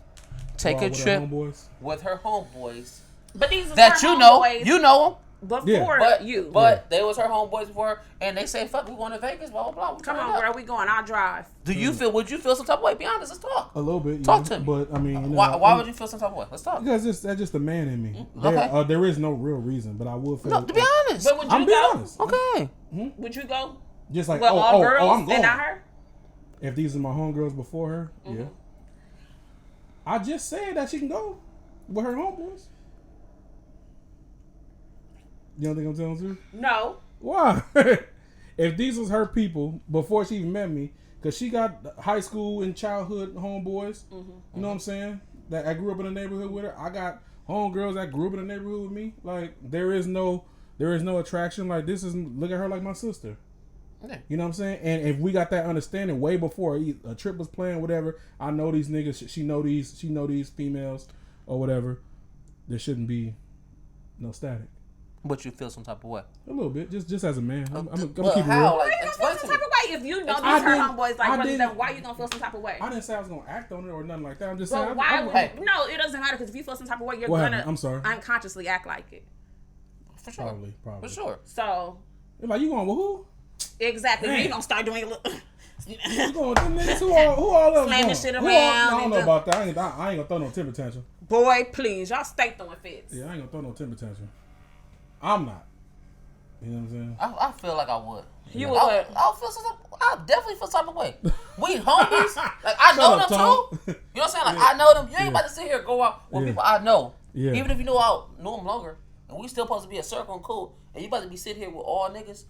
take a With our trip homeboys. with her homeboys but these are that her you know, homeboys you know them, before but you. but they was her homeboys before, and they say, "Fuck, we going to Vegas." Blah blah blah. Come on, girl, we going. I'll drive. Do you feel? Would you feel some type of way? Be honest. Let's talk. A little bit. Talk yeah. to me. But I mean, you know, Why would you feel some type of way? Let's talk. Because that's just the man in me. Okay. There is no real reason, but I will feel. No, to be honest. But would you I'm being go? honest. Okay. Would you go? Just like With all girls I'm going. and not her? If these are my homegirls before her, yeah. I just said that she can go with her homeboys. You don't think I'm telling the truth? No. Why? If these was her people before she even met me, because she got high school and childhood homeboys, you know what I'm saying? That I grew up in the neighborhood with her. I got homegirls that grew up in the neighborhood with me. Like there is no attraction. Like this is look at her like my sister. Yeah. You know what I'm saying? And if we got that understanding way before a trip was planned, whatever, I know these niggas. She know these females or whatever. There shouldn't be no static. But you feel some type of way. A little bit, just as a man. I'm gonna keep Well, it how? real. Why Like, you gonna explain feel to some me. type of way if you know these I her didn't- homeboys I like brothers? didn't- Then why you gonna feel some type of way? I didn't say I was gonna act on it or nothing like that. I'm just But saying. why? Hey. No, it doesn't matter because if you feel some type of way, you're What gonna happened? I'm sorry. unconsciously act like it. For sure. Probably. For sure. So It's like you going with who? exactly, Man. you gonna start doing a little. You going with them niggas? Who all else Slamming going? shit Who around I don't and know just- about that. I ain't gonna throw no temper tantrum. Boy, please, y'all stay throwing fits. Yeah, I ain't gonna throw no temper tantrum. I'm not. You know what I'm saying? I feel like I would. You would. I'll feel some. I'll definitely feel some type of way. We homies. Like I Shut know up, them Tom. too. You know what I'm saying? Like I know them. You ain't Yeah. about to sit here and go out with Yeah. people I know. Yeah. Even if you know I know them longer, and we still supposed to be a circle and cool, and you about to be sitting here with all niggas.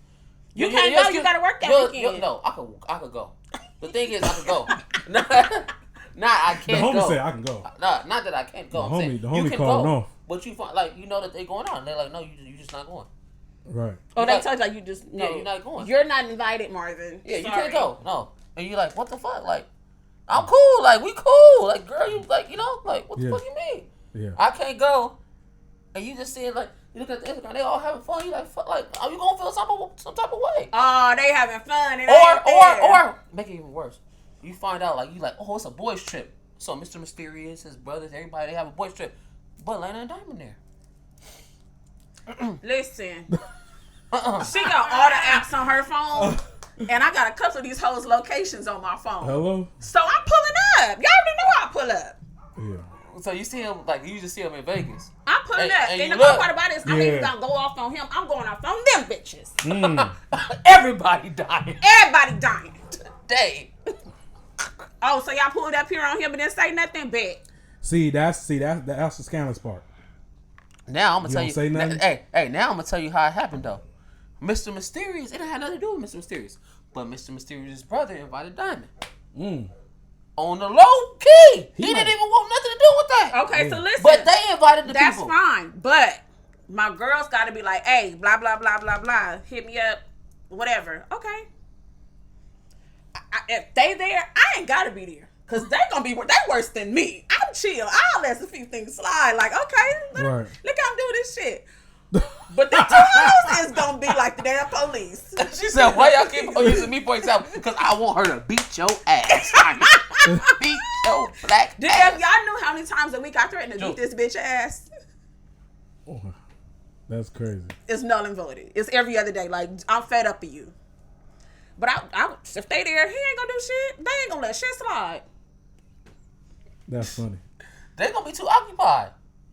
You can't go. You gotta work that weekend. No, I could go. The thing is, I could go. Nah, I The can't homie go. said I can go. Nah, not that I can't go. The I'm saying, homie you can calling go, off. but you find like you know that they going out, and they're like, no, you just not going. Right. Oh, You they like- told you like you just no. you're not going. You're not invited, Marvin. Yeah, you Sorry. can't go. No. And you're like, what the fuck? Like, I'm cool. Like, we cool. Like, girl, you like, you know, like, what the Yeah. fuck you mean? Yeah. I can't go. And you just see it like, you look at the Instagram, they all having fun. You like, fuck, like, are you gonna feel some type of way? Oh, they having fun. And ain't Or make it even worse. You find out like you like, oh, it's a boys trip. So Mr. Mysterious, his brothers, everybody, they have a boys trip. But Lana and Diamond there. Listen, she got all the apps on her phone, and I got a couple of these hoes' locations on my phone. Hello? So I'm pulling up. Y'all already know I pull up. Yeah. So you see him like you just see him in Vegas. I'm pulling And- up. and And you the fun look. part about it is I'm Yeah. even gonna go off on him. I'm going off on them bitches. Everybody dying Everybody dying. today. Oh, so y'all pulled up here on him and didn't say nothing, bet. See, that's the scandalous part. Now I'm gonna You tell don't you. say nothing? Hey, now I'm gonna tell you how it happened though. Mr. Mysterious, it didn't have nothing to do with Mr. Mysterious, but Mr. Mysterious's brother invited Diamond on the low key. He didn't even want nothing to do with that. Okay, so listen. But they invited the That's people. fine. But my girls got to be like, hey, blah, blah, blah, blah, blah. Hit me up. Whatever. Okay. If they there, I ain't got to be there. Because they worse than me. I'm chill. I'll let a few things slide. Like, okay, Right. look how I'm doing this shit. But the two hoes is going to be like the damn police. She said, "Why y'all keep on using me for example? Because I want her to beat your ass. Beat your black If ass." y'all knew how many times a week I threatened to beat this bitch ass. Oh, That's crazy. It's null and voided. It's every other day. Like, I'm fed up of you. But if they there, he ain't gonna do shit. They ain't gonna let shit slide. That's funny. They gonna be too occupied.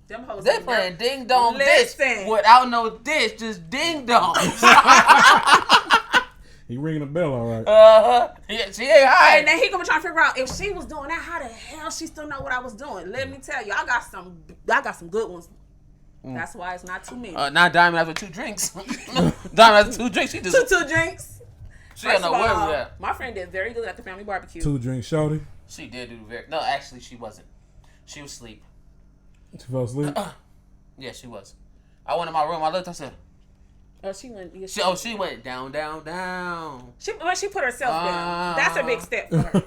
Them hoes They ain't playing there. ding dong Listen. dish without no dish, just ding dong. He ringing a bell, all right. Yeah, she ain't high. And then he gonna be trying to figure out if she was doing that, how the hell she still know what I was doing? Let me tell you, I got some good ones. That's why it's not too many. Not Diamond after 2 drinks. Diamond after 2 drinks, she just two drinks. she don't know where we at. My friend did very good at the family barbecue. 2 drinks, shorty. She did do very. No, actually, she wasn't. She was asleep. She fell asleep. Yeah, she was. I went in my room. I looked. I said, Oh, she went. Yeah, she went down, down, down. She put herself down. That's a big step for her.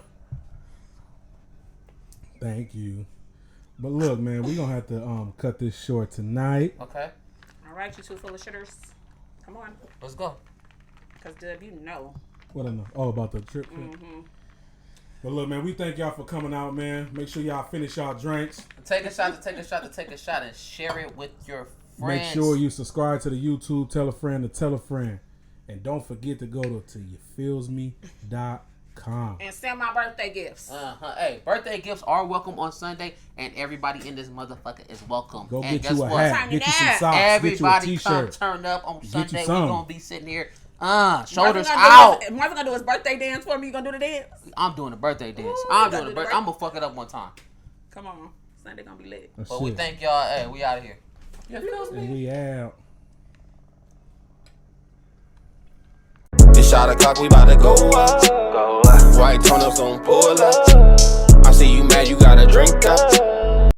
Thank you. But look, man, we gonna have to cut this short tonight. Okay, All right, you two full of shitters. Come on, let's go. cause Dub, you know. What I know? Oh, about the trip. But look, man, we thank y'all for coming out, man. Make sure y'all finish y'all drinks. Take a shot, and share it with your friends. Make sure you subscribe to the YouTube. Tell a friend to tell a friend. And don't forget to go to youfeelsme.com. And send my birthday gifts. Hey, birthday gifts are welcome on Sunday, and everybody in this motherfucker is welcome. Go and get you a what? hat, get you some socks, Everybody get you a come t-shirt. turn up on Sunday. We some. gonna be sitting here, shoulders Marvin out. Marvin gonna do his birthday dance for me. You gonna do the dance? I'm doing a birthday dance. Ooh, I'm gotta doing a do the birthday. I'm gonna fuck it up one time. Come on, Sunday gonna be lit. That's But we it. thank y'all. Hey, we out of here. And we out. This shot o'clock, we bout to go up. White toenails don't pull up. I see you mad, you gotta drink up.